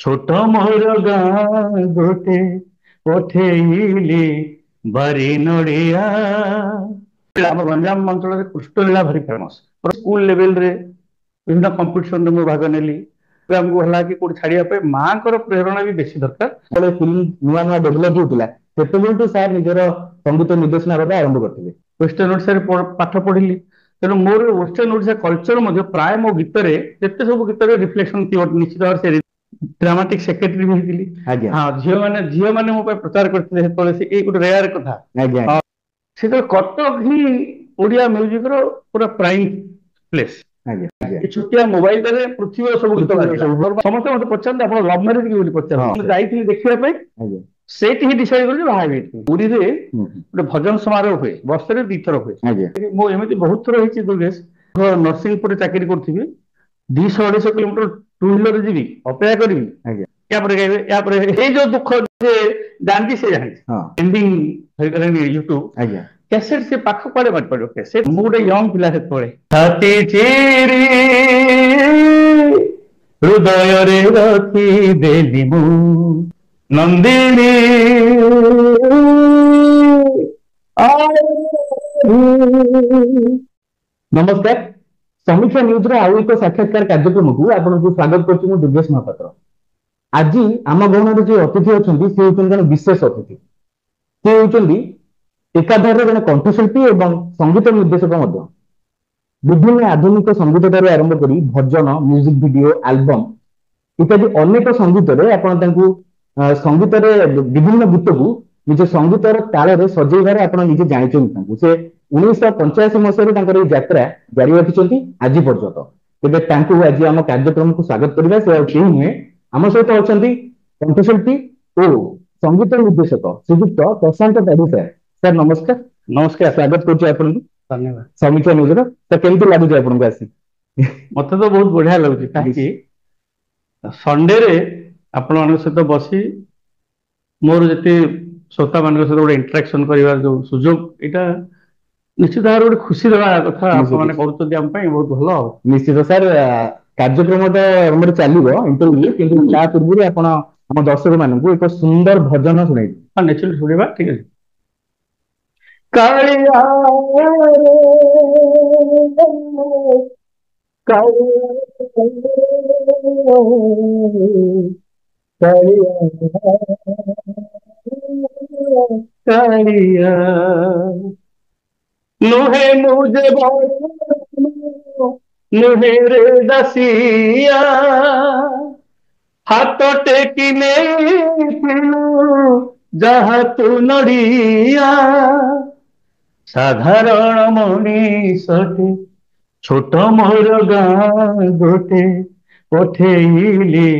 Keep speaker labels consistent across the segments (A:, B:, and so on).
A: छोट मोर गाँ गोटे पठेइली बारी नड़िया। ଆମ ଗଞ୍ଜାମ ଅଞ୍ଚଳରେ କୃଷ୍ଣଲୀଳା ଭାରି ଫେମସ। ସ୍କୁଲ ଲେଭେଲରେ ବିଭିନ୍ନ କମ୍ପିଟିସନରେ ମୁଁ ଭାଗ ନେଲି। ଆମକୁ ହେଲା କି କୋଉଠି ଛାଡିବା ପାଇଁ ମାଙ୍କର ପ୍ରେରଣା ବି ବେଶୀ ଦରକାର।
B: ଯେତେବେଳେ ଫିଲ୍ମ ନୂଆ ନୂଆ ଡେଭଲପ ହଉଥିଲା ସେତେବେଳଠୁ ସାର୍ ନିଜର ସଙ୍ଗୀତ ନିର୍ଦ୍ଦେଶନା କରିବା ଆରମ୍ଭ କରିଥିଲେ।
A: ୱେଷ୍ଟର୍ଣ୍ଣ ଓଡ଼ିଶାରେ ପାଠ ପଢିଲି, ତେଣୁ ମୋର ୱେଷ୍ଟର୍ଣ୍ଣ ଓଡ଼ିଶା କଲଚର ମଧ୍ୟ ପ୍ରାୟ ମୋ ଗୀତରେ ଯେତେ ସବୁ ଗୀତରେ ରିଫ୍ଲେକ୍ସନ ଥିବ ନିଶ୍ଚିତ ଭାବରେ ସେ ଡ୍ରାମାଟିକ ସେକ୍ରେଟାରୀ ବି ହେଇଥିଲି।
B: ଆଜ୍ଞା
A: ହଁ, ଝିଅମାନେ ମୋ ପାଇଁ ପ୍ରଚାର କରିଥିଲେ ସେତେବେଳେ। ସେ ଏଇ ଗୋଟେ ରେୟାର କଥା।
B: ଆଜ୍ଞା
A: ସେତେବେଳେ କଟକ ହିଁ ଓଡିଆ ମ୍ୟୁଜିକର ପୁରା ପ୍ରାଇମ ପ୍ଲେସ।
B: ଆଜ୍ଞା ଆଜ୍ଞା
A: ଏ ଛୋଟିଆ ମୋବାଇଲରେ ପୃଥିବୀର ସବୁ ଗୀତ ବାଜିଲା। ସମସ୍ତେ ମତେ ପଚାରନ୍ତି ଆପଣ ଲଭ୍ ମ୍ୟାରେଜ କି ବୋଲି ପଚାରନ୍ତି। ମୁଁ ଯାଇଥିଲି ଦେଖିବା ପାଇଁ,
B: ଆଜ୍ଞା
A: ସେଇଠି ହିଁ ଡିସାଇଡ୍ କଲି ବାହା ହେବି। ପୁରୀରେ
B: ହୁଁ,
A: ଗୋଟେ ଭଜନ ସମାରୋହ ହୁଏ, ବର୍ଷରେ 2 ଥର ହୁଏ।
B: ଆଜ୍ଞା
A: ମୁଁ ଏମିତି ବହୁତ ଥର ହେଇଛି ଦୁର୍ଗେଶ, ନରସିଂହପୁରରେ ଚାକିରି କରୁଥିବି, 200-250 କିଲୋମିଟର ଟୁ ହ୍ୱିଲରରେ ଯିବି, ଅପେକ୍ଷା କରିବି,
B: ଆଜ୍ଞା
A: ୟାପରେ ଗାଇବେ ୟାପରେ ଏଇ ଯୋଉ ଦୁଃଖ ଯେ ଜାଣିଛି ସେ ଜାଣିଛି।
B: ହଁ
A: ଏଣ୍ଡିଂ ହେଇଗଲାଣି ୟୁଟ୍ୟୁବ
B: ଆଜ୍ଞା
A: କ୍ୟାସେଟ, ସେ ପାଖ କୁଆଡେ ବାଜି ପଡିବ କ୍ୟାସେଟ। ମୁଁ ଗୋଟେ ୟଙ୍ଗ ପିଲା ସେତେବେଳେ। ଛାତି ଚିରି ହୃଦୟରେ ରଖିଦେଲି ମୁଁ ନନ୍ଦିନୀ
B: ନମସ୍କାର, ସମୀକ୍ଷା ନ୍ୟୁଜର ଆଉ ଏକ ସାକ୍ଷାତକାର କାର୍ଯ୍ୟକ୍ରମକୁ ଆପଣଙ୍କୁ ସ୍ୱାଗତ କରୁଛି। ମୁଁ ଦୁର୍ଗେଶ ମହାପାତ୍ର। ଆଜି ଆମ ଗହଣରେ ଯେ ଅତିଥି ଅଛନ୍ତି ସେ ହେଉଛନ୍ତି ଜଣେ ବିଶେଷ ଅତିଥି। ସେ ହେଉଛନ୍ତି ଏକାଧାରରେ ଜଣେ କଣ୍ଠଶିଳ୍ପୀ ଏବଂ ସଙ୍ଗୀତ ନିର୍ଦ୍ଦେଶକ ମଧ୍ୟ। ବିଭିନ୍ନ ଆଧୁନିକ ସଙ୍ଗୀତ ଠାରୁ ଆରମ୍ଭ କରି ଭଜନ, ମ୍ୟୁଜିକ ଭିଡିଓ, ଆଲବମ ଇତ୍ୟାଦି ଅନେକ ସଙ୍ଗୀତରେ ଆପଣ ତାଙ୍କୁ ସଙ୍ଗୀତରେ ବିଭିନ୍ନ ଗୀତକୁ ନିଜ ସଙ୍ଗୀତର ତାଳରେ ସଜେଇବାରେ ଆପଣ ନିଜେ ଜାଣିଛନ୍ତି ତାଙ୍କୁ। ସେ 1985 ମସିହାରୁ ତାଙ୍କର ଏହି ଯାତ୍ରା ଜାରି ରଖିଛନ୍ତି ଆଜି ପର୍ଯ୍ୟନ୍ତ। ତେବେ ତାଙ୍କୁ ଆଜି ଆମ କାର୍ଯ୍ୟକ୍ରମକୁ ସ୍ୱାଗତ କରିବା। ସେ ଆଉ କେହି ନୁହେଁ, ଆମ ସହିତ ଅଛନ୍ତି କଣ୍ଠଶିଳ୍ପୀ ଓ ସଙ୍ଗୀତ ନିର୍ଦ୍ଦେଶକ ଶ୍ରୀଯୁକ୍ତ ପ୍ରଶାନ୍ତ ତାଡି ସାର୍। ସାର୍ ନମସ୍କାର।
A: ନମସ୍କାର,
B: ସ୍ୱାଗତ କରୁଛି ଆପଣଙ୍କୁ
A: ଧନ୍ୟବାଦ।
B: ସମୀକ୍ଷା ନ୍ୟୁଜର। ତ କେମିତି ଲାଗୁଛି ଆପଣଙ୍କୁ ଆସି?
A: ମତେ ତ ବହୁତ ବଢିଆ ଲାଗୁଛି, କାହିଁକି ସଣ୍ଡେରେ ଆପଣମାନଙ୍କ ସହିତ ବସି ମୋର ଯେତେ ଶ୍ରୋତା ମାନଙ୍କ ସହିତ ଗୋଟେ ଇଣ୍ଟରାକ୍ସନ କରିବାର ଯୋଉ ସୁଯୋଗ, ଏଇଟା ନିଶ୍ଚିତ ଭାବରେ ଗୋଟେ ଖୁସି ଦେବା କଥା। ଆପଣମାନେ କରୁଛନ୍ତି ଆମ ପାଇଁ, ବହୁତ ଭଲ। ଆଉ
B: ନିଶ୍ଚିତ ସାର୍, କାର୍ଯ୍ୟକ୍ରମଟା ଆମର ଚାଲିବ ଇଣ୍ଟରଭ୍ୟୁ, କିନ୍ତୁ ତା ପୂର୍ବରୁ ଆପଣ ଆମ ଦର୍ଶକ ମାନଙ୍କୁ ଏକ ସୁନ୍ଦର ଭଜନ ଶୁଣେଇବେ।
A: ହଁ, ନିଶ୍ଚିତ ଶୁଣିବା, ଠିକ ଅଛି। କାଳିଆ କାଳିଆ नुहे मुझे नुहे रे दसिया हाथ टेकी जहा तू नड़िया साधारण मनीषटे छोट मोर गाँ गोटे पठेइली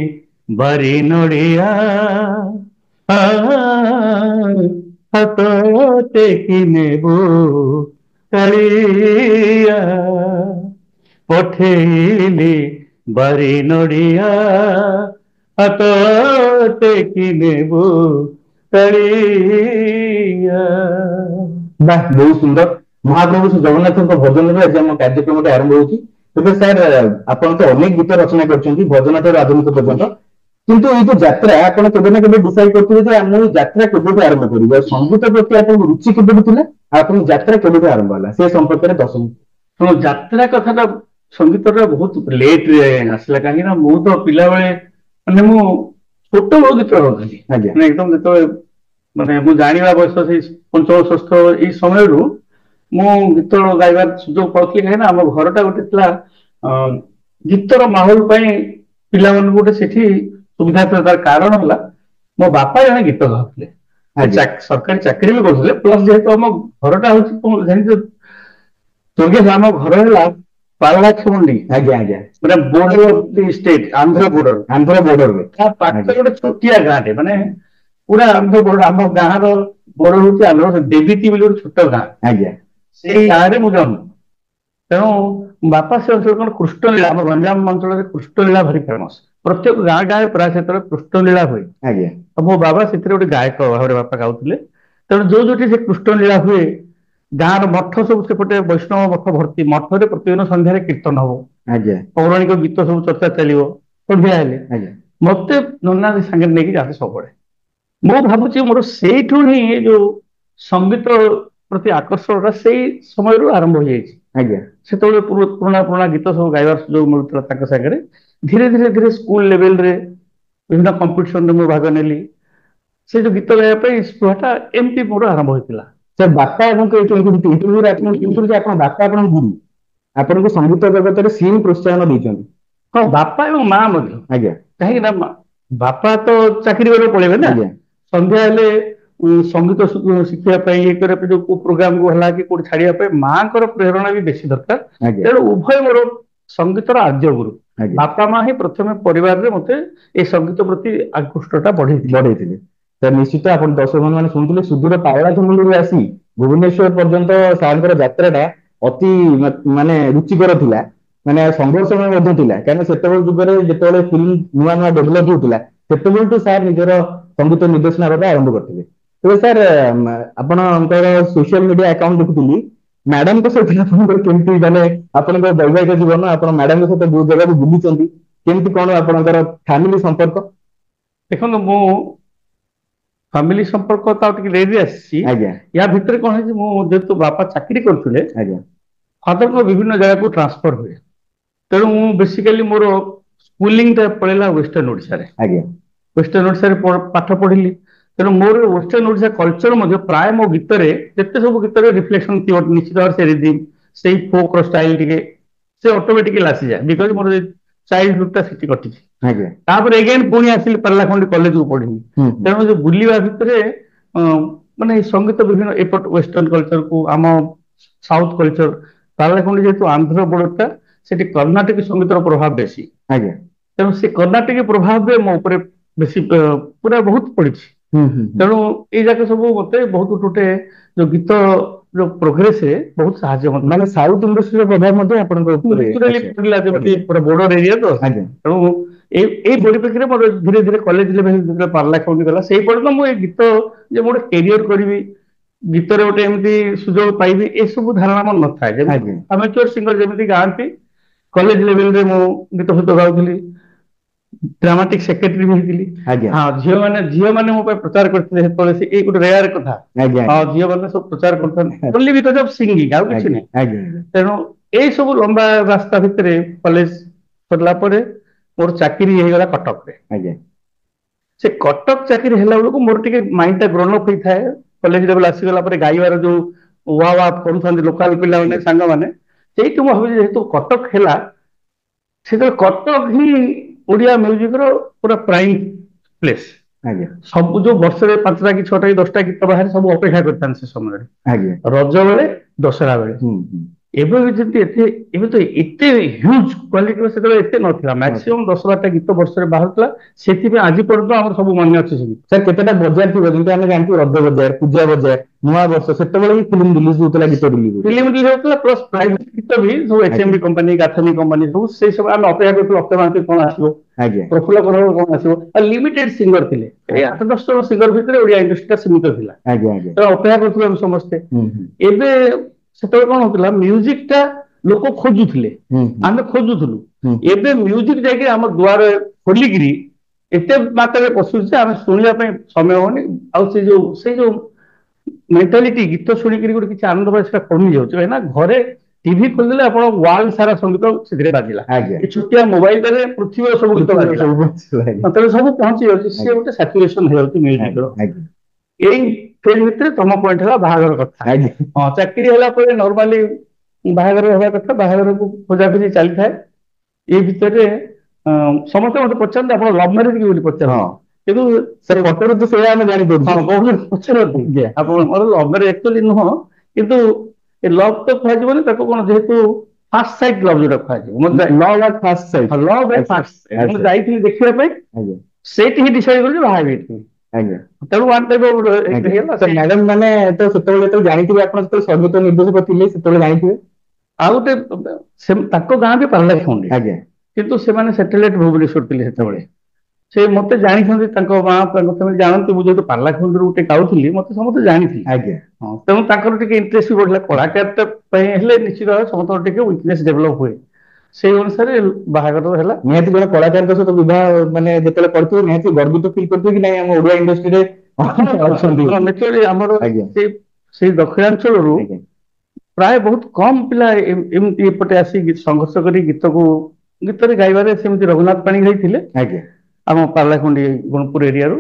A: बारी नड़िया हाथ टेकी नेबो कालिया पठेइली बारी नड़िया हाथ टेकी नेबो कालिया।
B: ବାহ, ବହୁତ ସୁନ୍ଦର। ମହାପ୍ରଭୁ ଶ୍ରୀ ଜଗନ୍ନାଥଙ୍କ ଭଜନରେ ଆଜି ଆମ କାର୍ଯ୍ୟକ୍ରମଟା ଆରମ୍ଭ ହେଉଛି। ତେବେ ସାର୍, ଆପଣ ତ ଅନେକ ଗୀତ ରଚନା କରିଛନ୍ତି ଭଜନ ଠାରୁ ଆଧୁନିକ ପର୍ଯ୍ୟନ୍ତ, କିନ୍ତୁ ଏଇ ଯୋଉ ଯାତ୍ରା ଆପଣ କେବେ ନା କେବେ ଡିସାଇଡ କରିଥିବେ ଯେ ଆମେ ଏଇ ଯାତ୍ରା କେବେଠୁ ଆରମ୍ଭ କରିବୁ, ଆଉ ସଙ୍ଗୀତ ପ୍ରତି ଆପଣଙ୍କ ରୁଚି କେବେଠୁ ଥିଲା, ଆଉ ଆପଣଙ୍କ ଯାତ୍ରା କେବେଠୁ ଆରମ୍ଭ ହେଲା, ସେ ସମ୍ପର୍କରେ ଦର୍ଶନ।
A: ଶୁଣ, ଯାତ୍ରା କଥାଟା ସଙ୍ଗୀତଟା ବହୁତ ଲେଟରେ ଆସିଲା। କାହିଁକି ନା ମୁଁ ତ ପିଲାବେଳେ ମାନେ ମୁଁ ଛୋଟ ବେଳୁ ଗୀତ ଗାଉଥିଲି।
B: ଆଜ୍ଞା
A: ମାନେ ଏକଦମ ଯେତେବେଳେ ମାନେ ମୁଁ ଜାଣିବା ବୟସ ସେଇ ପଞ୍ଚମ ଷଷ୍ଠ ଏଇ ସମୟରୁ ମୁଁ ଗୀତ ଗାଇବାର ସୁଯୋଗ ପାଉଥିଲି। କାହିଁକି ନା ଆମ ଘରଟା ଗୋଟେ ଥିଲା ଗୀତର ମାହୋଲ ପାଇଁ ପିଲାମାନଙ୍କୁ ଗୋଟେ ସେଠି ସୁବିଧା ଥିଲା। ତାର କାରଣ ହେଲା ମୋ ବାପା ଜଣେ ଗୀତ ଗାଉଥିଲେ, ସରକାରୀ ଚାକିରି ବି କରୁଥିଲେ, ପ୍ଲସ୍ ଯେହେତୁ ଆମ ଘରଟା ହଉଛି ଜାଣିଛ ଦୁର୍ଗେଶ, ଆମ ଘର ହେଲା ପାରଳାଖେମୁଣ୍ଡି।
B: ଆଜ୍ଞା ଆଜ୍ଞା
A: ମାନେ ବୋର୍ଡର ଷ୍ଟେଟ, ଆନ୍ଧ୍ର ବୋର୍ଡର। ତା ପାଖରେ ଗୋଟେ ଛୋଟିଆ ଗାଁଟେ, ମାନେ ପୁରା ଆନ୍ଧ୍ର ବୋର୍ଡର। ଆମ ଗାଁର ବୋର୍ଡର ହଉଛି ଆନ୍ଧ୍ର, ଦେବିତି ବୋଲି ଗୋଟେ ଛୋଟ ଗାଁ।
B: ଆଜ୍ଞା
A: ସେଇ ଗାଁରେ ମୁଁ ଜନ୍ମ। ତେଣୁ ବାପା ସେ ଅଞ୍ଚଳ କଣ କୃଷ୍ଣଲୀଳା, ଆମ ଗଞ୍ଜାମ ଅଞ୍ଚଳରେ କୃଷ୍ଣଲୀଳା ଭାରି ଫେମସ। ପ୍ରତ୍ୟେକ ଗାଁ ଗାଁରେ ପ୍ରାୟ ସେତେବେଳେ କୃଷ୍ଣଲୀଳା ହୁଏ।
B: ଆଜ୍ଞା
A: ଆଉ ମୋ ବାବା ସେଥିରେ ଗୋଟେ ଗାୟକ ଭାବରେ ବାପା ଗାଉଥିଲେ। ତେଣୁ ଯୋଉଠି ସେ କୃଷ୍ଣଲୀଳା ହୁଏ, ଗାଁର ମଠ ସବୁ ସେପଟେ ବୈଷ୍ଣବ ମଠ ଭର୍ତ୍ତି। ମଠରେ ପ୍ରତିଦିନ ସନ୍ଧ୍ୟାରେ କୀର୍ତ୍ତନ ହବ,
B: ଆଜ୍ଞା
A: ପୌରାଣିକ ଗୀତ ସବୁ ଚର୍ଚ୍ଚା ଚାଲିବ। ସନ୍ଧ୍ୟା ହେଲେ ମତେ ନନା ସାଙ୍ଗରେ ନେଇକି ଯାଆନ୍ତି ସବୁବେଳେ। ମୁଁ ଭାବୁଛି ମୋର ସେଇଠୁ ହିଁ ଏ ଯୋଉ ସଙ୍ଗୀତ ପ୍ରତି ଆକର୍ଷଣଟା ସେଇ ସମୟରୁ ଆରମ୍ଭ ହେଇଯାଇଛି।
B: ଆଜ୍ଞା
A: ସେତେବେଳେ ପୁରୁଣା ପୁରୁଣା ଗୀତ ସବୁ ଗାଇବାର ସୁଯୋଗ ମିଳୁଥିଲା ତାଙ୍କ ସାଙ୍ଗରେ। ଧୀରେ ଧୀରେ ଧୀରେ ସ୍କୁଲ ଲେଭେଲରେ ବିଭିନ୍ନ କମ୍ପିଟିସନରେ ମୁଁ ଭାଗ ନେଲି। ସେ ଯୋଉ ଗୀତ ଗାଇବା ପାଇଁ ସ୍ପୃହାଟା ଏମିତି ମୋର ଆରମ୍ଭ ହୋଇଥିଲା।
B: ସେ ବାପା ଏବଂ ଇଣ୍ଟରଭ୍ୟୁରେ ଆପଣ ବାପା ଆପଣଙ୍କ ଗୁରୁ ଆପଣଙ୍କୁ ସଙ୍ଗୀତ ଜଗତରେ ସିଏ ପ୍ରୋତ୍ସାହନ ଦେଇଛନ୍ତି।
A: ହଁ, ବାପା ଏବଂ ମା ମଧ୍ୟ।
B: ଆଜ୍ଞା
A: କାହିଁକି ନା ବାପା ତ ଚାକିରି କରିବାକୁ ପଳେଇବେ ନା,
B: ଆଜ୍ଞା
A: ସନ୍ଧ୍ୟା ହେଲେ ସଙ୍ଗୀତ ଶିଖିବା ପାଇଁ ଇଏ କରିବା ପାଇଁ ଯୋଉ ପ୍ରୋଗ୍ରାମ କୁ ହେଲା କି କୋଉଠି ଛାଡିବା ପାଇଁ ମାଙ୍କର ପ୍ରେରଣା ବି ବେଶୀ ଦରକାର।
B: ଆଜ୍ଞା
A: ତେଣୁ ଉଭୟ ମୋର ସଙ୍ଗୀତର ଆଦ୍ୟ ଗୁରୁ।
B: ଆଜ୍ଞା
A: ବାପା ମା ହିଁ ପ୍ରଥମେ ପରିବାରରେ ମତେ ଏ ସଙ୍ଗୀତ ପ୍ରତି ଆକୃଷ୍ଟଟା ବଢେଇଥିଲେ।
B: ତ ନିଶ୍ଚିତ ଆପଣ ଦର୍ଶକ ମାନେ ଶୁଣୁଥିଲେ ସୁଦୂର ପାରଳାଖେମୁଣ୍ଡିରୁ ଆସି ଭୁବନେଶ୍ୱର ପର୍ଯ୍ୟନ୍ତ ସାରଙ୍କର ଯାତ୍ରାଟା ଅତି ମାନେ ରୁଚିକର ଥିଲା, ମାନେ ସଂଘର୍ଷମୟ ମଧ୍ୟ ଥିଲା। କାରଣ ସେତେବେଳେ ଯୁଗରେ ଯେତେବେଳେ ଫିଲ୍ମ ନୂଆ ନୂଆ ଡେଭଲପ ହଉଥିଲା ସେତେବେଳଠୁ ସାର୍ ନିଜର ସଙ୍ଗୀତ ନିର୍ଦ୍ଦେଶନା ଭାବେ ଆରମ୍ଭ କରିଥିଲେ। ତେବେ ସାର୍ ଆପଣଙ୍କର ସୋସିଆଲ ମିଡିଆ ଆକାଉଣ୍ଟ ଦେଖୁଥିଲି, ମ୍ୟାଡାମଙ୍କ ସହିତ ଆପଣଙ୍କର କେମିତି ମାନେ ଆପଣଙ୍କ ବୈବାହିକ ଜୀବନ, ଆପଣ ମ୍ୟାଡାମଙ୍କ ସହିତ ଯୋଉ ଜାଗାକୁ ବୁଲିଛନ୍ତି, କେମିତି କଣ ଆପଣଙ୍କର ଫ୍ୟାମିଲି ସମ୍ପର୍କ?
A: ଦେଖନ୍ତୁ, ମୁଁ ଫ୍ୟାମିଲି ସମ୍ପର୍କ ତ ଆଉ ଟିକେ ଡେରି ଆସିଛି।
B: ଆଜ୍ଞା
A: ୟା ଭିତରେ କଣ ହେଇଛି, ମୁଁ ଯେହେତୁ ବାପା ଚାକିରି କରୁଥିଲେ,
B: ଆଜ୍ଞା
A: ଫାଦରଙ୍କ ବିଭିନ୍ନ ଜାଗାକୁ ଟ୍ରାନ୍ସଫର ହୁଏ। ତେଣୁ ମୁଁ ବେସିକାଲି ମୋର ସ୍କୁଲିଂଟା ପଳେଇଲା ୱେଷ୍ଟର୍ଣ୍ଣ ଓଡ଼ିଶାରେ।
B: ଆଜ୍ଞା
A: ୱେଷ୍ଟର୍ଣ୍ଣ ଓଡ଼ିଶାରେ ପାଠ ପଢିଲି। ତେଣୁ ମୋର ୱେଷ୍ଟର୍ଣ୍ଣ ଓଡ଼ିଶା କଲଚର ମଧ୍ୟ ପ୍ରାୟ ମୋ ଗୀତରେ ଯେତେ ସବୁ ଗୀତରେ ରିଫ୍ଲେକ୍ସନ ଥିବ ନିଶ୍ଚିତ ଭାବରେ ସେ ରିଦିମ, ସେଇ ଫୋକର ଷ୍ଟାଇଲ ଟିକେ ସେ ଅଟୋମେଟିକାଲି ଆସିଯାଏ। ବିକଜ ମୋର ଚାଇଲ୍ଡହୁଡଟା ସେଠି କଟିଛି।
B: ଆଜ୍ଞା
A: ତାପରେ ଏଗେନ୍ ପୁଣି ଆସିଲି ପାରଳାଖେମୁଣ୍ଡି କଲେଜକୁ ପଢିଲି। ତେଣୁ ଯୋଉ ବୁଲିବା ଭିତରେ ମାନେ ସଙ୍ଗୀତ ବିଭିନ୍ନ ଏପଟ ୱେଷ୍ଟର୍ଣ୍ଣ କଲଚରକୁ ଆମ ସାଉଥ କଲଚର, ପାରଳାଖେମୁଣ୍ଡି ଯେହେତୁ ଆନ୍ଧ୍ର ବର୍ଡରଟା, ସେଠି କର୍ଣ୍ଣାଟକ ସଙ୍ଗୀତର ପ୍ରଭାବ ବେଶୀ।
B: ଆଜ୍ଞା
A: ତେଣୁ ସେ କର୍ଣ୍ଣାଟକ ପ୍ରଭାବ ବି ମୋ ଉପରେ ବେଶୀ ପୁରା ବହୁତ ପଡିଛି। ତେଣୁ ଏଇ ଯାକ ସବୁ ମତେ ବହୁତ ଗୋଟେ ଯୋଉ ଗୀତ ଯୋଉ ପ୍ରୋଗ୍ରେସରେ ବହୁତ ସାହାଯ୍ୟ ମାନେ
B: ସାଉଥ ଇଣ୍ଡଷ୍ଟ୍ରିର ପ୍ରଭାବ ମଧ୍ୟ ଆପଣଙ୍କ ଉପରେ
A: ପଡିଲା, ଯେମିତି ପୁରା ବର୍ଡର ଏରିଆ ତ। ତେଣୁ ଏଇ ପରିପ୍ରେକ୍ଷୀରେ ମୋର ଧୀରେ ଧୀରେ କଲେଜ ଲେଭେଲ ଯେତେବେଳେ ପାରଳାଖେମୁଣ୍ଡି ଗଲା, ସେଇପଟେ ତ ମୁଁ ଏଇ ଗୀତ ଯେ ମୁଁ ଗୋଟେ କ୍ୟାରିୟର କରିବି, ଗୀତରେ ଗୋଟେ ଏମିତି ସୁଯୋଗ ପାଇବି, ଏସବୁ ଧାରଣା ମୋର ନଥାଏ। ଯେମିତି ଆମେଚୁର ସିଙ୍ଗର ଯେମିତି ଗାଆନ୍ତି, କଲେଜ ଲେଭେଲରେ ମୁଁ ଗୀତ ଫୀତ ଗାଉଥିଲି, ଡ୍ରାମାଟିକ ସେକ୍ରେଟାରୀ ବି ହେଇଥିଲି। ହଁ, ଝିଅମାନେ ମୋ ପାଇଁ ପ୍ରଚାର କରିଥିଲେ ସେତେବେଳେ, ସେ ଏଇ ଗୋଟେ ରେୟାର କଥା। ହଁ, ଝିଅମାନେ ସବୁ ପ୍ରଚାର କରିଥାନ୍ତି ଓନ୍ଲି ବିକଜ ଅଫ ସିଙ୍ଗିଂ, ଆଉ କିଛି ନାହିଁ। ତେଣୁ ଏଇ ସବୁ ଲମ୍ବା ରାସ୍ତା ଭିତରେ କଲେଜ ସରିଲା ପରେ ମୋର ଚାକିରି ହେଇଗଲା କଟକରେ। ସେ କଟକ ଚାକିରି ହେଲା ବେଳକୁ ମୋର ଟିକେ ମାଇଣ୍ଡଟା ଗ୍ରୋନ୍ ଅପ୍ ହେଇଥାଏ। କଲେଜ ଲେଭେଲ ଆସିଗଲା ପରେ ଗାଇବାର ଯୋଉ ୱା ୱା କରୁଥାନ୍ତି ଲୋକାଲ ପିଲାମାନେ, ସାଙ୍ଗମାନେ, ସେଇଠୁ ମୁଁ ଭାବୁଛି ଯେହେତୁ କଟକ ହେଲା, ସେତେବେଳେ କଟକ ହିଁ ଓଡିଆ ମ୍ୟୁଜିକର ପୁରା ପ୍ରାଇମ ପ୍ଲେସ। ସବୁ ଯୋଉ ବର୍ଷରେ 5ଟା କି 6ଟା କି 10ଟା ଗୀତ ବାହାରେ, ସବୁ ଅପେକ୍ଷା କରିଥାନ୍ତି ସେ ସମୟରେ, ରଜ ବେଳେ, ଦଶହରା ବେଳେ। ଏବେ ବି ଯେମିତି ଏବେ ତ ଏତେ ହ୍ୟୁଜ କ୍ୱାଲିଟିର ସେତେବେଳେ ଏତେ ନଥିଲା। ମ୍ୟାକ୍ସିମମ୍ 10-12ଟା ଗୀତ ବର୍ଷରେ ବାହାରୁଥିଲା। ସେଥିପାଇଁ ଆଜି ପର୍ଯ୍ୟନ୍ତ ଆମର ସବୁ ମନେ ଅଛି।
B: ସାର୍ କେତେଟା ବଜାର ଥିବ, ଯେମିତି ଆମେ ଜାଣିଛୁ ରଜ ବଜାର, ପୂଜା ବଜାର, ନୂଆ ବର୍ଷ, ସେତେବେଳେ ବି ଫିଲ୍ମ ରିଲିଜ ହଉଥିଲା, ଗୀତ ରିଲିଜ
A: ହଉଥିଲା। ପ୍ଲସ୍ ପ୍ରାଇଭେଟ ଗୀତ ବି ସବୁ ଏଚଏମଡି କମ୍ପାନୀ, ଗାଥନି କମ୍ପାନୀ, ସବୁ ସେଇ ସବୁ ଆମେ ଅପେକ୍ଷା କରୁଥିଲୁ ଅକ୍ଷୟ ମହାନ୍ତି କଣ ଆସିବ, ପ୍ରଫୁଲ୍ଲ କଣ ଆସିବ। ଆଉ ଲିମିଟେଡ ସିଙ୍ଗର ଥିଲେ, ଏଇ 8-10 ଜଣ ସିଙ୍ଗର ଭିତରେ ଓଡିଆ ଇଣ୍ଡଷ୍ଟ୍ରିଟା ସୀମିତ ଥିଲା। ଅପେକ୍ଷା କରୁଥିଲୁ ଆମେ ସମସ୍ତେ। ଏବେ ସେତେବେଳେ କଣ ହଉଥିଲା, ମ୍ୟୁଜିକ ଟା ଲୋକ ଖୋଜୁଥିଲେ, ଆମେ ଖୋଜୁଥିଲୁ। ଏବେ ମ୍ୟୁଜିକ ଯାଇକି ଆମ ଦୁଆରେ ଖୋଲିକିରି ଏତେ ମାତ୍ରାରେ ପଶୁଛି ଯେ ଆମେ ଶୁଣିବା ପାଇଁ ସମୟ ହଉନି। ଆଉ ସେଇ ଯୋଉ ମେଣ୍ଟାଲିଟି, ଗୀତ ଶୁଣିକିରି ଗୋଟେ କିଛି ଆନନ୍ଦ ପାଏ, ସେଟା କମି ଯାଉଛି। କାହିଁକିନା ଘରେ ଟିଭି ଖୋଲିଦେଲେ ଆପଣ ୱାର୍ଲଡ ସାରା ସଙ୍ଗୀତ ସେଥିରେ ବାଜିଲା। ଏ ଛୋଟିଆ ମୋବାଇଲରେ ପୃଥିବୀର ସବୁ ଗୀତ ବାଜିଲା, ତେଣୁ ସବୁ ପହଞ୍ଚି ଯାଉଛି। ସିଏ ଗୋଟେ ସାଚୁରେସନ ହେଇଯାଉଛି ମ୍ୟୁଜିକର। ଏଇ ଫେଜ ଭିତରେ ତମ ପଏଣ୍ଟ ହେଲା ବାହାଘର କଥା। ହଁ, ଚାକିରି ହେଲା ପରେ ନର୍ମାଲି ବାହାଘର ହେବା କଥା, ବାହାଘରକୁ ଖୋଜାଖୋଜି ଚାଲିଥାଏ। ଏଇ ଭିତରେ ସମସ୍ତେ ମତେ ପଚାରନ୍ତି ଆପଣ ଲଭ୍ ମ୍ୟାରେଜ କି ବୋଲି ପଚାରନ୍ତି, କିନ୍ତୁ ପଚାରୁ ତ ସେଇଆ ଆମେ ଜାଣିପାରୁଛୁ। ପଚାରନ୍ତି ଆପଣ ମୋର ଲଭ୍ ମ୍ୟାରେଜ ଆକ୍ଚୁଆଲି ନୁହଁ, କିନ୍ତୁ ଏ ଲଭ୍ ତ କୁହାଯିବନି ତାକୁ, କଣ ଯେହେତୁ ଫାର୍ଷ୍ଟ ସାଇଟ୍ ଲଭ୍ ଯୋଉଟା କୁହାଯିବ। ମୁଁ ଯାଇଥିଲି ଦେଖିବା ପାଇଁ, ସେଇଠି ହିଁ ଡିସାଇଡ୍ କଲି ଯେ ବାହା ହେବି। ତେଣୁ ୱାନ୍ ଟାଇପ୍ ଅଫ୍ ହେଇଗଲା।
B: ମ୍ୟାଡାମ ମାନେ ତ ସେତେବେଳେ ତ ଜାଣିଥିବେ, ଆପଣ ଯେତେବେଳେ ସଙ୍ଗୀତ ନିର୍ଦ୍ଦେଶକ ଥିଲେ ସେତେବେଳେ ଜାଣିଥିବେ।
A: ଆଉ ଗୋଟେ ତାଙ୍କ ଗାଁ ବି ପାରଳାଖେମୁଣ୍ଡି, କିନ୍ତୁ ସେମାନେ ସେଟେଲାଇଟ୍ ଭୁବନେଶ୍ୱର ଥିଲେ ସେତେବେଳେ। ସେ ମତେ ଜାଣିଛନ୍ତି, ତାଙ୍କ ମା ତାଙ୍କ ଫ୍ୟାମିଲି ଜାଣନ୍ତି। ମୁଁ ଯେହେତୁ ପାରଳାଖେମୁଣ୍ଡିରୁ ଗୋଟେ ଗାଉଥିଲି, ମତେ ସମସ୍ତେ ଜାଣିଥିଲେ। ହଁ, ତେଣୁ ତାଙ୍କର ଟିକେ ଇଣ୍ଟରେଷ୍ଟ ବି ବଢିଲା। କଳାକାରଟା ପାଇଁ ହେଲେ ନିଶ୍ଚିତ ଭାବେ ସମସ୍ତଙ୍କର ଟିକେ ୱିକନେସ୍ ଡେଭଲପ ହୁଏ। ସେଇ ଅନୁସାରେ ବାହାଘର ହେଲା।
B: ନିହାତି ଜଣେ କଳାକାରଙ୍କ ସହିତ ବିବାହ ମାନେ ଯେତେବେଳେ କରିଥିବେ ନିହାତି ଗର୍ବିତ ଫିଲ୍ କରିଥିବେ କି ନାଇଁ ଆମ ଓଡିଆ ଇଣ୍ଡଷ୍ଟ୍ରିରେ ଅଛନ୍ତି।
A: ନିଶ୍ଚୟ ଆମର
B: ଆଜ୍ଞା
A: ସେଇ ଦକ୍ଷିଣାଞ୍ଚଳରୁ
B: ଆଜ୍ଞା
A: ପ୍ରାୟ ବହୁତ କମ ପିଲା ଏମିତି ଏପଟେ ଆସି ସଂଘର୍ଷ କରି ଗୀତରେ ଗାଇବାରେ ସେମିତି ରଘୁନାଥ ପାଣି ଯାଇଥିଲେ
B: ଆଜ୍ଞା
A: ଆମ ପାରଳାଖେମୁଣ୍ଡି ଗୁଣପୁର ଏରିଆରୁ।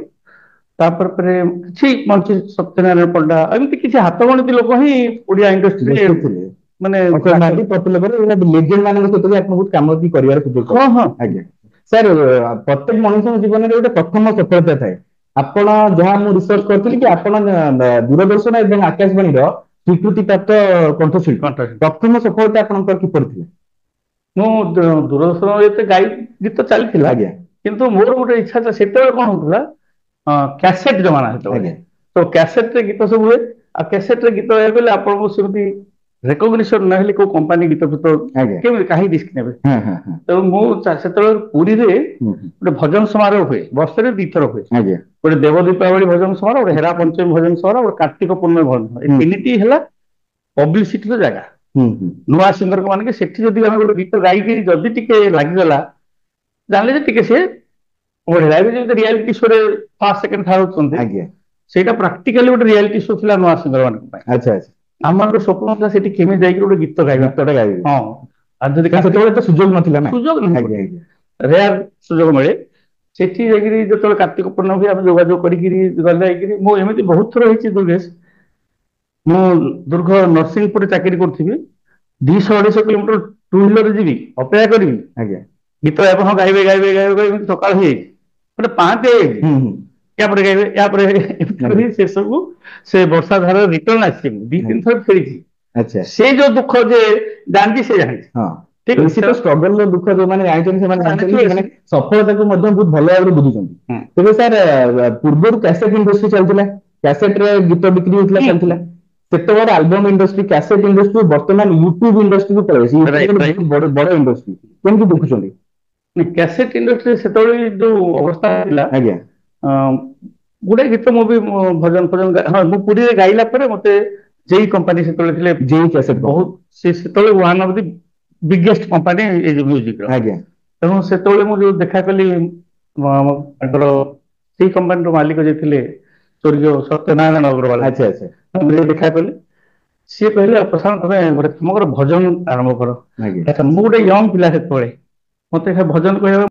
A: ତାପରେ କିଛି ମନ୍ତ୍ରୀ ସତ୍ୟନାରାୟଣ ପଣ୍ଡା ଏମିତି କିଛି ହାତ ଗଣତି ଲୋକ ହିଁ ଓଡିଆ ଇଣ୍ଡଷ୍ଟ୍ରିରେ
B: ଥିଲେ
A: ମାନେ
B: ଅକ୍ଷୟ ମହାନ୍ତି ପ୍ରଫୁଲ୍ଲ ଲେଜେଣ୍ଡ ମାନଙ୍କ ସହିତ ବି ଆପଣ ବହୁତ କାମ ବି କରିବାର ସୁଯୋଗ
A: ହଁ ହଁ
B: ଆଜ୍ଞା ସାର୍ ପ୍ରତ୍ୟେକ ମଣିଷଙ୍କ ଜୀବନରେ ଗୋଟେ ପ୍ରଥମ ସଫଳତା ଥାଏ। ଆପଣ ଯାହା ମୁଁ ରିସର୍ଚ୍ଚ କରିଥିଲି କି ଆପଣ ଦୂରଦର୍ଶନ ଏବଂ ଆକାଶବାଣୀର ସ୍ୱୀକୃତି ପ୍ରାପ୍ତ କଣ୍ଠଶିଳ୍ପୀ।
A: କଣ୍ଟାକ୍ଟ।
B: ପ୍ରଥମ ସଫଳତା ଆପଣଙ୍କର କିପରି ଥିଲା?
A: ମୁଁ ଦୂରଦର୍ଶନ ଏତେ ଗୀତ ଚାଲିଥିଲା
B: ଆଜ୍ଞା
A: କିନ୍ତୁ ମୋର ଗୋଟେ ଇଚ୍ଛା ଥିଲା। ସେତେବେଳେ କଣ ହଉଥିଲା କ୍ୟାସେଟ ଜମାନା ସେତେବେଳେ
B: ଆଜ୍ଞା
A: ତ କ୍ୟାସେଟରେ ଗୀତ ସବୁ ହୁଏ। ଆଉ କ୍ୟାସେଟରେ ଗୀତ ଗାଇବାକୁ ହେଲେ ଆପଣଙ୍କୁ ସେମିତି ରେକଗ୍ନିସନ ନହେଲେ କୋଉ କମ୍ପାନୀ ଗୀତ
B: ଆଜ୍ଞା
A: କେମିତି କାହିଁ ରିସ୍କ ନେବେ।
B: ହଁ ହଁ ହଁ
A: ତେଣୁ ମୁଁ ସେତେବେଳେ ପୁରୀରେ
B: ହୁଁ,
A: ଗୋଟେ ଭଜନ ସମାରୋହ ହୁଏ, ବର୍ଷରେ 2 ଥର ହୁଏ।
B: ଆଜ୍ଞା
A: ଗୋଟେ ଦେବ ଦୀପାବଳି ଭଜନ ସମାରୋହ, ଗୋଟେ ହେରା ପଞ୍ଚମୀ ଭଜନ ସମାରୋହ, ଗୋଟେ କାର୍ତ୍ତିକ ପୂର୍ଣ୍ଣମୀ ଭଜନ ସମାରୋହ। ଏ
B: ହୁଁ,
A: ତିନିଟି ହେଲା ପବ୍ଲିସିଟିର ଜାଗା।
B: ହୁଁ ହୁଁ
A: ନୂଆ ସିଙ୍ଗର ମାନେ ସେଠି ଯଦି ଆମେ ଗୋଟେ ଗୀତ ଗାଇକି ଯଦି ଟିକେ ଲାଗିଗଲା ଜାଣିଲେ ଯେ ଟିକେ ସିଏ ବଢିଲା। ଏବେ ଯେମିତି ରିଆଲିଟି ଶୋରେ ଫାର୍ଷ୍ଟ ସେକେଣ୍ଡ ଥାର୍ଡ ହଉଛନ୍ତି
B: ଆଜ୍ଞା
A: ସେଇଟା ପ୍ରାକ୍ଟିକାଲି ଗୋଟେ ରିଆଲିଟି ଶୋ ଥିଲା ନୂଆ ସିଙ୍ଗର ମାନଙ୍କ ପାଇଁ।
B: ଆଚ୍ଛା ଆଚ୍ଛା
A: ଆମର ସ୍ୱପ୍ନ ଥିଲା ସେଠି କେମିତି ଯାଇକି ଗୋଟେ ଗୀତ ଗାଇବା।
B: ଗୀତଟା ଗାଇବେ
A: ହଁ ଆଉ ଯଦି
B: ସେତେବେଳେ ତ ସୁଯୋଗ ନଥିଲା ନା।
A: ସୁଯୋଗ
B: ଆଜ୍ଞା
A: ନାହିଁ,
B: ଆଜ୍ଞା
A: ରେୟାର ସୁଯୋଗ ମିଳେ। ସେଠି ଯାଇକିରି ଯେତେବେଳେ କାର୍ତ୍ତିକ ପୂର୍ଣ୍ଣମୀ ଆମେ ଯୋଗାଯୋଗ କରିକିରି ଯାଇକିରି ମୁଁ ଏମିତି ବହୁତ ଥର ହେଇଛି ଦୁର୍ଗେଶ। ମୁଁ ଦୁର୍ଘ ନରସିଂହପୁରରେ ଚାକିରି କରୁଥିବି, 200-250 କିଲୋମିଟର ଟୁ ହ୍ୱିଲରରେ ଯିବି, ଅପେକ୍ଷା କରିବି
B: ଆଜ୍ଞା
A: ଗୀତ ଆପଣ ଗାଇବେ ଗାଇବେ ଗାଇବେ ଗାଇବେ ସକାଳ ହେଇଯାଇଛି, ଗୋଟେ ପାହାନ୍ତି ହେଇଯାଇଛି,
B: ହୁଁ ହୁଁ
A: ୟାପରେ ଗାଇବେ ୟାପରେ ଏମିତି ଶେଷକୁ ସେ ବର୍ଷା ଧାରାରେ ରିଟର୍ନ ଆସିଛି। ମୁଁ 2-3 ଥର ଫେରିଛି।
B: ଆଚ୍ଛା
A: ସେ ଯୋଉ ଦୁଃଖ ଯେ ଜାଣିଛି ସେ ଜାଣିଛି।
B: ହଁ
A: ଠିକ ଅଛି
B: ନିଶ୍ଚିତ ଷ୍ଟ୍ରଗଲ ର ଦୁଃଖ ଯୋଉମାନେ ଜାଣିଛନ୍ତି ସେମାନେ ଜାଣିଛନ୍ତି,
A: ଜାଣିଥିବେ
B: ସେମାନେ
A: ସେ।
B: ସଫଳତାକୁ ମଧ୍ୟ ବହୁତ ଭଲ ଭାବରେ ବୁଝୁଛନ୍ତି।
A: ହୁଁ
B: ତେବେ ସାର୍ ପୂର୍ବରୁ କ୍ୟାସେଟ ଇଣ୍ଡଷ୍ଟ୍ରି ଚାଲିଥିଲା, କ୍ୟାସେଟ ରେ ଗୀତ ବିକ୍ରି ହଉଥିଲା
A: ହୁଁ
B: ଚାଲିଥିଲା। ସେତେବେଳେ ଆଲବମ ଇଣ୍ଡଷ୍ଟ୍ରି କ୍ୟାସେଟ ଇଣ୍ଡଷ୍ଟ୍ରି ବର୍ତ୍ତମାନ ୟୁଟ୍ୟୁବ ଇଣ୍ଡଷ୍ଟ୍ରି ପଳେଇଛି।
A: Right
B: YouTube
A: right.
B: ବହୁତ ବଡ ଇଣ୍ଡଷ୍ଟ୍ରି, କେମିତି ଦେଖୁଛନ୍ତି?
A: କ୍ୟାସେଟ ଇଣ୍ଡଷ୍ଟ୍ରି ସେତେବେଳେ ଯୋଉ ଅବସ୍ଥା ଥିଲା,
B: ଆଜ୍ଞା
A: ଗୋଟେ ଗୀତ ମୁଁ ବି ଭଜନ ଫଜନ ହଁ ମୁଁ ପୁରୀରେ ଗାଇଲା ପରେ ମତେ ଯେଇ କମ୍ପାନୀ ସେତେବେଳେ ଥିଲେ
B: ଯେଇ କ୍ୟାସେଟ
A: ବହୁତ, ସେ ସେତେବେଳେ one of the biggest company ଏଇ ମ୍ୟୁଜିକ ର।
B: ଆଜ୍ଞା
A: ତେଣୁ ସେତେବେଳେ ମୁଁ ଯୋଉ ଦେଖା କଲି ତାଙ୍କର ସେଇ କମ୍ପାନୀର ମାଲିକ ଯିଏ ଥିଲେ ସ୍ୱର୍ଗୀୟ ସତ୍ୟନାରାୟଣ ଅଗ୍ରୱାଲ,
B: ଆଚ୍ଛା ଆଚ୍ଛା
A: ତାଙ୍କୁ ଦେଖା କଲି। ସିଏ କହିଲେ ପ୍ରଶାନ୍ତ ତମେ ଗୋଟେ କାମ କର ଭଜନ ଆରମ୍ଭ କର।
B: ଆଜ୍ଞା
A: ଆଚ୍ଛା ମୁଁ ଗୋଟେ ୟଙ୍ଗ ପିଲା ସେତେବେଳେ, ମତେ ଭଜନ କହିବା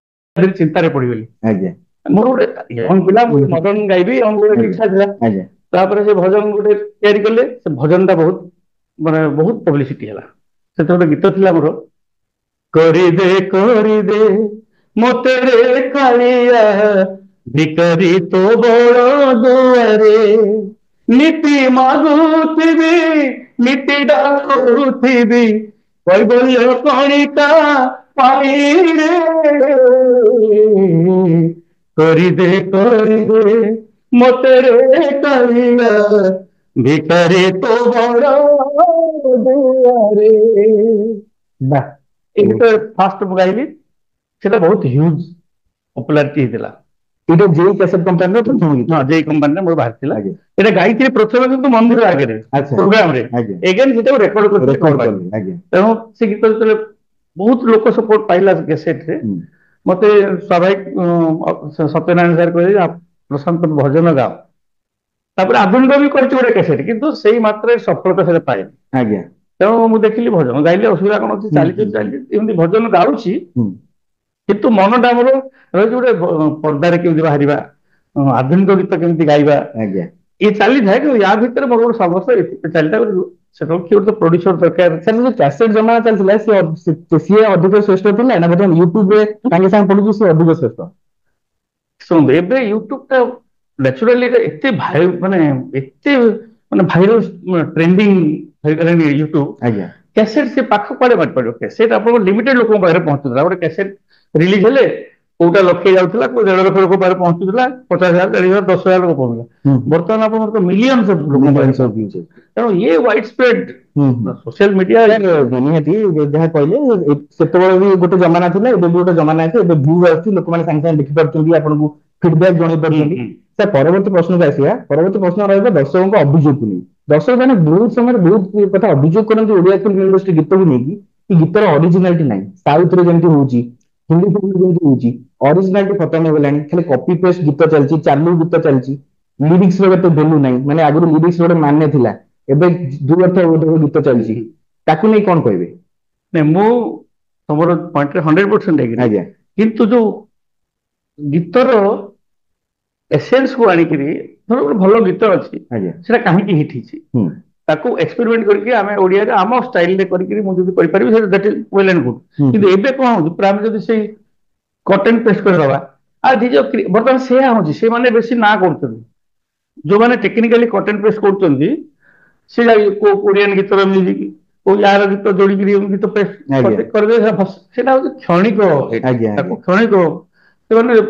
A: ଚିନ୍ତାରେ ପଡିଗଲି।
B: ଆଜ୍ଞା
A: ମୋର ଗୋଟେ ୟଙ୍ଗ ପିଲା, ମୁଁ ଭଜନ ଗାଇବି ଗୋଟେ ଇଚ୍ଛା ଥିଲା।
B: ଆଜ୍ଞା
A: ତାପରେ ସେ ଭଜନ ଗୋଟେ ତିଆରି କଲେ, ସେ ଭଜନ ଟା ବହୁତ ମାନେ ବହୁତ ପବ୍ଲିସିଟି ହେଲା। ସେଥିରେ ଗୋଟେ ଗୀତ ଥିଲା ମୋର, କରିଦେ ମୋତେ ରେ କାଳିଆ ଭିକାରୀ ତୋ ବଡ଼ ଦୁଆରେ, ନୀତି ମାଗୁଥିବି ନୀତି ଡାକୁଥିବି କୈବଲ୍ୟ କଣିକା ପାଣିରେ, କରିଦେ ମୋତେ ରେ କାଳିଆ ଭିକାରୀ ତୋ ବଡ଼ ଦୁଆରେ। ବାଃ, ଏଇ ଗୀତ ଫାଷ୍ଟ ମୁଁ ଗାଇଲି, ସେଟା ବହୁତ ହ୍ୟୁଜ ପପୁଲାରିଟି ହେଇଥିଲା।
B: ଏଇଟା ଯେଇ କ୍ୟାସେଟ କମ୍ପାନୀର ପ୍ରଥମ ଗୀତ।
A: ହଁ ଯେଇ କମ୍ପାନୀରେ ମୋର ବାହାରିଥିଲା।
B: ଆଜ୍ଞା
A: ଏଟା ଗାଇଥିଲି ପ୍ରଥମେ କିନ୍ତୁ ମନ୍ଦିର ଆଗରେ
B: ଆଚ୍ଛା
A: ପ୍ରୋଗ୍ରାମରେ,
B: ଆଜ୍ଞା
A: ଏଗେନ୍ ସେଟାକୁ ରେକର୍ଡ କରିଥିଲି
B: ରେକର୍ଡ
A: କମ୍ପାନୀ।
B: କଲି ଆଜ୍ଞା
A: ତେଣୁ ସେ ଗୀତ ଯେତେବେଳେ ବହୁତ ଲୋକ ସପୋର୍ଟ ପାଇଲା କ୍ୟାସେଟରେ,
B: ହୁଁ
A: ମତେ ସ୍ୱାଭାବିକ ସତ୍ୟନାରାୟଣ ସାର୍ କହିଲେ ଯେ ପ୍ରଶାନ୍ତ ଭଜନ ଗାଅ। ତାପରେ ଆଧୁନିକ ବି କରିଛି ଗୋଟେ କ୍ୟାସେଟ, କିନ୍ତୁ ସେଇ ମାତ୍ରାରେ ସଫଳତା ସେଟା ପାଇନି।
B: ଆଜ୍ଞା
A: ତେଣୁ ମୁଁ ଦେଖିଲି ଭଜନ ଗାଇଲେ ଅସୁବିଧା କଣ ଅଛି, ଚାଲିଛି ଚାଲିଛି ଏମିତି ଭଜନ ଗାଉଛି।
B: ହୁଁ
A: କିନ୍ତୁ ମନଟା ଆମର ରହିଛି ଗୋଟେ ପର୍ଦ୍ଦାରେ କେମିତି ବାହାରିବା, ଆଧୁନିକ ଗୀତ କେମିତି ଗାଇବା,
B: ଆଜ୍ଞା
A: ଇଏ ଚାଲିଥାଏ। କିନ୍ତୁ ୟା ଭିତରେ ମୋର ଗୋଟେ ସମସ୍ତ ଚାଲିଥାଏ। ସେତେବେଳେ କିଏ ଗୋଟେ ପ୍ରଡ୍ୟୁସର ଦରକାର।
B: ସାର୍ ଯୋଉ କ୍ୟାସେଟ ଜମାନା ଚାଲିଥିଲା ସିଏ ଅଧିକ ଶ୍ରେଷ୍ଠ ଥିଲା ନା ବର୍ତ୍ତମାନ ୟୁଟ୍ୟୁବରେ ସାଙ୍ଗେ ସାଙ୍ଗେ ପଡୁଛି ସିଏ ଅଧିକ ଶ୍ରେଷ୍ଠ?
A: ଶୁଣନ୍ତୁ ଏବେ ୟୁଟ୍ୟୁବ ଟା ନ୍ୟାଚୁରାଲି ଏତେ ମାନେ ଏତେ ମାନେ ଭାଇରାଲ ଟ୍ରେଣ୍ଡିଂ ହେଇଗଲାଣି ୟୁଟ୍ୟୁବ।
B: ଆଜ୍ଞା
A: କ୍ୟାସେଟ ସେ ପାଖ କୁଆଡେ ବାଜିପାରିବ? କ୍ୟାସେଟ ଆପଣଙ୍କ ଲିମିଟେଡ ଲୋକଙ୍କ ପାଖରେ ପହଞ୍ଚୁଥିଲା। ଗୋଟେ କ୍ୟାସେଟ ରିଲିଜ ହେଲେ କୋଉଟା ଲକ୍ଷେ ଯାଉଥିଲା, କୋଉ 1.5 ଲକ୍ଷ ଲୋକ ପାଖରେ ପହଞ୍ଚୁଥିଲା, 50,000, 40,000, 10,000 ଲୋକ ପହଞ୍ଚୁଥିଲା। ବର୍ତ୍ତମାନ ଆପଣଙ୍କର ତ ମିଲିୟନ ଲୋକଙ୍କ ପାଖରେ ପହଞ୍ଚୁଛି। ତେଣୁ ଇଏ ୱାଇଡ ସ୍ପ୍ରେଡ ସୋସିଆଲ ମିଡିଆ।
B: ନିହାତି ଯାହା କହିଲେ, ସେତେବେଳେ ବି ଗୋଟେ ଜମାନା ଥିଲା, ଏବେ ବି ଗୋଟେ ଜମାନା ଅଛି। ଏବେ ଭ୍ୟୁ ଆସୁଛି, ଲୋକମାନେ ସାଙ୍ଗେ ସାଙ୍ଗେ ଦେଖିପାରୁଛନ୍ତି, ଆପଣଙ୍କୁ ଫିଡବ୍ୟାକ ଜଣେଇ ପାରୁଛନ୍ତି। ସାର୍ ପରବର୍ତ୍ତୀ ପ୍ରଶ୍ନକୁ ଆସିବା। ପରବର୍ତ୍ତୀ ପ୍ରଶ୍ନ ରହିବ ଦର୍ଶକଙ୍କ ଅଭିଯୋଗକୁ ନେଇ। ଦର୍ଶକ ମାନେ ବହୁତ ସମୟରେ ବହୁତ କଥା ଅଭିଯୋଗ କରନ୍ତି ଓଡିଆ ଫିଲ୍ମ ଇଣ୍ଡଷ୍ଟ୍ରି ଗୀତକୁ ନେଇକି, कि गीतर ओरिजिनालिटी नाही साउथ रे जेमती होउची हिंदी फिल्म जेमती होउची ओरिजिनालिटी खत्म हो गलानी खाली कॉपी पेस्ट गीत चलची चालू गीत चलची लिरिक्स रे तो वैल्यू नाही माने आगु लिरिक्स रे मान्य थिला एबे दु अर्थ गोटे गीत चलची ताकू नै कोन कहबे
A: नै मु तमरो पॉइंट रे 100% एग्री
B: आज्ञा
A: किंतु जो गीतर एसेंस को आनी करी धर भलो गीत अछि
B: आज्ञा
A: सेटा काहे की हिट हिची ताकू एक्सपेरिमेंट करके आमे ओडिया रे आम स्टाइल रे करी मु जदी करि परबी say that is well and good किंतु एबे कोन हो प्राइम जदी से कट एंड पेस्ट कर दबा आ दी जो बर्तमान से होची से माने बेसी ना करतन जो माने टेक्निकली कट एंड पेस्ट करतन से को कोरियन गीत रो म्यूजिक को यार गीत जोड़ी करी गीत पेस्ट कर दे सेटा क्षणिक ताकू क्षणिक से माने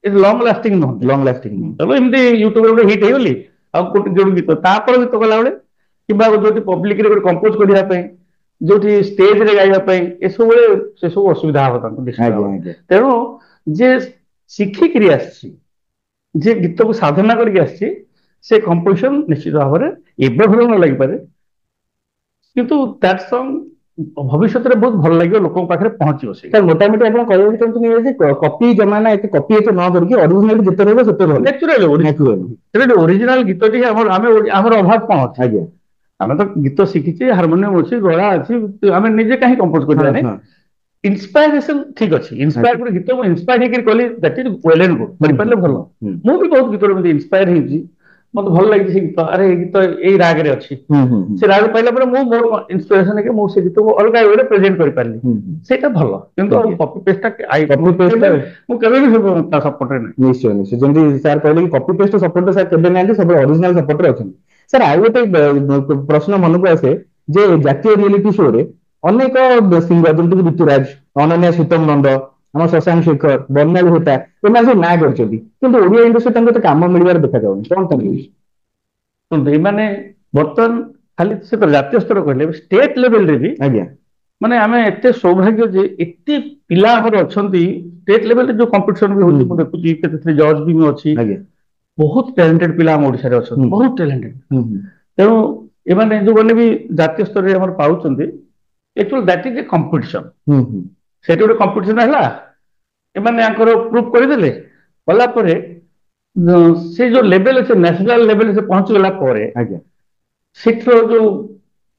A: इज लॉन्ग लास्टिंग नो चलो एमती यूट्यूब रे हिट हे गली आ कोटी जोड़ी गीत तापर गीत कला बेले किबा जोटी पब्लिक रे कंपोज करिया पे जोटी स्टेज रे गाइबा पे ए सब से सब असुविधा होता तेणु जे शिखी करी आसी जे गीत को साधना करके आसी से कंपोजिशन निश्चित भाव में एबे भल न लगी पारे किंतु दैट सॉन्ग भविष्य में बहुत भल लगे लोक पाखे पहुंचो से
B: मोटामोटी आप कहबे चाहते कॉपी जमाना एते कॉपी एते न करके ओरिजिनल गीत रहबे सेते रहबे नेचुरल
A: ओरिजिनल गीत टी हमर अभाव कोन अछि आज्ञा आमे तो गीत शिखिचे हारमोनियम अछि गळा अछि आमे निजे काहे कंपोज करबा नै इंस्पिरेशन ठीक अछि इंस्पायर को गीत को इंस्पायर हेकर कहली that is well and good बनि परले भलो मु भी बहुत गीत में इंस्पायर हेजी मते भल लागि से गीत अरे गीत एई राग रे अछि से राग पाइला पर मु मोर इंस्पिरेशन के मु से गीत को अलग वे प्रेजेंट कर पारली सेटा भलो किंतु कॉपी पेस्ट आई कॉपी पेस्ट मु कबे भी सपोर्ट नै
B: निश्चय निश्चय जंदी सर कहले कि कॉपी पेस्ट सपोर्ट सर केबे नै सब ओरिजिनल सपोर्ट रे अछन सर आउ गोटे प्रश्न मन को आसे जे जातीय रियलिटी शो रे अनेक सिंगर जमती ऋतुराज अनन्या शीतम नंद आम शशांक शेखर बर्णाल होता एम सब ना कर ओडिया इंडस्ट्री काम मिलवार देखा जाऊनी कौन
A: तक मैंने बर्तमान खाली से जातीय स्तर कहले स्टेट लेवल रे भी
B: आज्ञा
A: माने आमे एते सौभाग्य जे एते पिला हमर अछंती स्टेट लेवल रे जो कंपटीशन भी होती मु देखुची केते जज भी अछि बहुत टैलेंटेड पिला हम ओडिसा रे अछंती बहुत टैलेंटेड तेणु एमाने जो बने भी जातीय स्तर रे हमर पाउचंती actually that is a competition set गोटे कंपटीशन है एमाने आंकर प्रूफ करदेले कला परे से जो लेवल से नेशनल लेवल से पहुंच गला परे सेठरो जो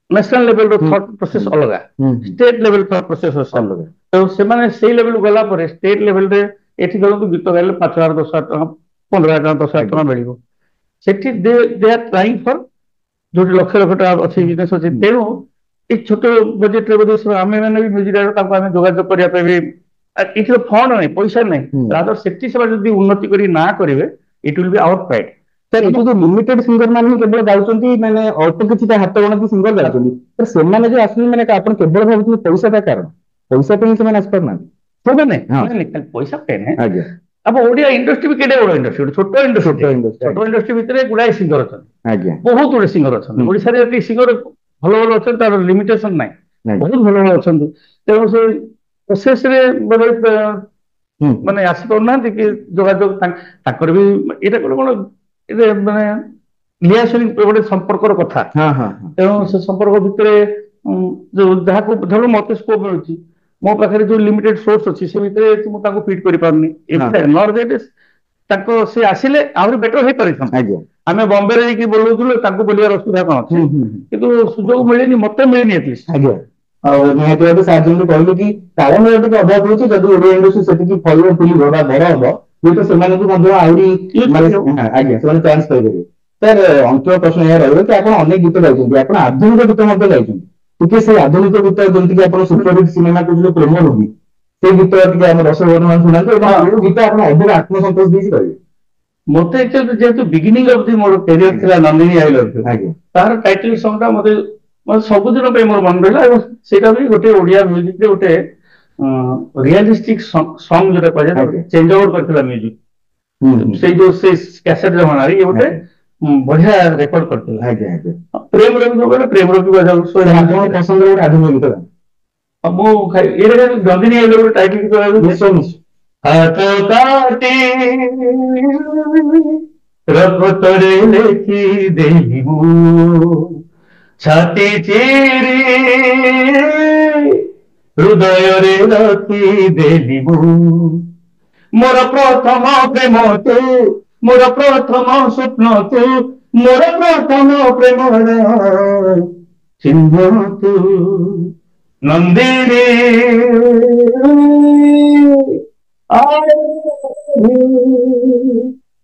A: नेशनल लेवल रो थॉट प्रोसेस अलग स्टेट लेवल थॉट प्रोसेस अलग तो से माने सेही लेवल गला परे स्टेट लेवल रे एठी गलो गीत गाइले 5000 10,000 टका 15,000 10,000 टका मिलिबो सेठी दे आर ट्राइंग फॉर जो लक्ष लक्ष टका अछि बिजनेस अछि तेणु एक छोट बजेट रे बजेट आमे माने भी म्यूजिक डायरेक्टर ताको आमे जोगाजोग करिया पे भी इथि फंड नै पैसा नै रादर सेठी सेवा जदी उन्नति करी ना करिवे it will be our pride
B: sir ये जो लिमिटेड सिंगर माने केवल गाउचंती माने अल्प किछि हाथ गणती सिंगर गाउचंती पर से माने जो असली माने आपण केवल भाबुती पैसा का कारण पैसा पे से माने आसपर ना
A: होबे नै नहीं पैसा पे नै आज्ञा अब ओडिया इंडस्ट्री भी केडे बड़ इंडस्ट्री छोट इंडस्ट्री भितरे गुडाई सिंगर अछन आज्ञा बहुत गुडे सिंगर अछन ओडिसा रे सिंगर भलो भलो अछन तार लिमिटेशन नै बहुत भलो भलो अछन तेणु से प्रोसेस रे माने आसी पड़ना कि जोगाजोग ताकर भी एटा कोन ए माने लियासनी गोटे संपर्कर कथा तेणु से संपर्क भितरे जो जहाँ को धरो मत स्कोप मिलुची मो पाखे जो लिमिटेड सोर्स अच्छी से भितरे मु ताको फिट करि पारनी नॉर दैट इज ताको से आसिले आहुरी बेटर हे परिथन आमे बॉम्बे रे कि बोलुथुले ताको बोलियार असुविधा कोन अछि किंतु सुजोग मिलेनी मते मिलेनी एटलिस्ट
B: आज्ञा और मैं तो साजन को कहलु कि कारण रे तो अभाव होची जदि ओडिया इंडस्ट्री सेति कि फॉलो फुली बड़ा बड़ा हो ये तो सेमाने को मध्य आहुरी माने आज्ञा सेमाने चांस पाइ देबे सर अंतिम प्रश्न यह रहबे कि आपण अनेक गीत गाइछन आपण आधुनिक गीत मध्य गाइछन क्योंकि से आधुनिक गीत जंती कि आपण सुपरहिट सिनेमा को जो प्रेम होगी से गीत कि हम रस वर्णन सुनाते और गीत आपण अधिक आत्मसंतोष देसी करिवे
A: मते एक्चुअली जेतु beginning of the more career थिला नंदिनी आई लव आज्ञा तार टाइटल सॉन्ग मते सब दिन पे मोर मन रहला सेटा भी गोटे ओडिया म्यूजिक रे गोटे रियलिस्टिक सॉन्ग जो कहले चेंज ओवर करथिला म्यूजिक से जो से कैसेट जमाना रे ये गोटे बढ़िया रेकॉर्ड करथिला आज्ञा आज्ञा प्रेम रवि बजाऊ सो
B: आपण पसंद रे आधुनिक गीत
A: अब मो ये रे नंदिनी आई लव टाइटल की तो
B: निश्चय
A: हाथ काटे रख तोरे लेखी देहू छाती चीरे ହୃଦୟରେ ରଖିଦେଲି ମୁଁ ମୋର ପ୍ରଥମ ପ୍ରେମ ତୁ ମୋର ପ୍ରଥମ ସ୍ୱପ୍ନ ତୁ ମୋର ପ୍ରଥମ ପ୍ରେମର ଚିହ୍ନ ତୁ ନନ୍ଦିନୀ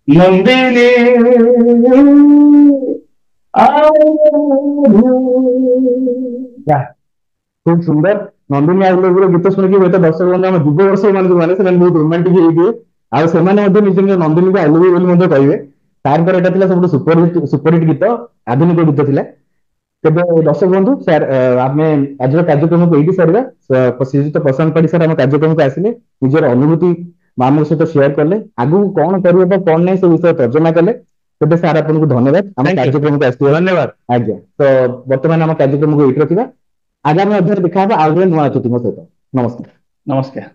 A: ନନ୍ଦିନୀ
B: খুব সুন্দর নন্দিনী আইলেগুলো গীত শুଣିକି ହୁଏତ ଦର୍ଶକ ବନ୍ଧୁ ଆମ ଯୁବ ବର୍ଷ ମାନେ ସେମାନେ ବହୁତ ରୋମାଣ୍ଟିକ ହେଇଥିବେ ଆଉ ସେମାନେ ମଧ୍ୟ ନିଜ ନିଜ ନନ୍ଦିନୀକୁ ଆଇଲେବି ବୋଲି ମଧ୍ୟ କହିବେ ସାରଙ୍କର ଏଟା ଥିଲା ସବୁଠୁ ସୁପରହିଟ ଗୀତ ଆଧୁନିକ ଗୀତ ଥିଲା ତେବେ ଦର୍ଶକ ବନ୍ଧୁ ସାର୍ ଆମେ ଆଜିର କାର୍ଯ୍ୟକ୍ରମକୁ ଏଇଠି ସାରିବା ଶ୍ରୀଯୁକ୍ତ ପ୍ରଶାନ୍ତ ପାଢୀ ସାର୍ ଆମ କାର୍ଯ୍ୟକ୍ରମକୁ ଆସିଲେ ନିଜର ଅନୁଭୂତି ଆମ ସହିତ ସେୟାର କଲେ ଆଗକୁ କଣ କରିବେ ବା କଣ ନାହିଁ ସେ ବିଷୟରେ ତର୍ଜମା କଲେ ତେବେ ସାର୍ ଆପଣଙ୍କୁ ଧନ୍ୟବାଦ ଆମ କାର୍ଯ୍ୟକ୍ରମକୁ ଆସିଥିବାରୁ
A: ଧନ୍ୟବାଦ
B: ଆଜ୍ଞା ତ ବର୍ତ୍ତମାନ ଆମ କାର୍ଯ୍ୟକ୍ରମକୁ ଏଇଠି ରଖିବା ଆଗାମୀ ଅଧ୍ୟାୟରେ ଦେଖା ହବ ଆଉ ଜଣେ ନୂଆ ଅତିଥିଙ୍କ ସହିତ ନମସ୍କାର
A: ନମସ୍କାର।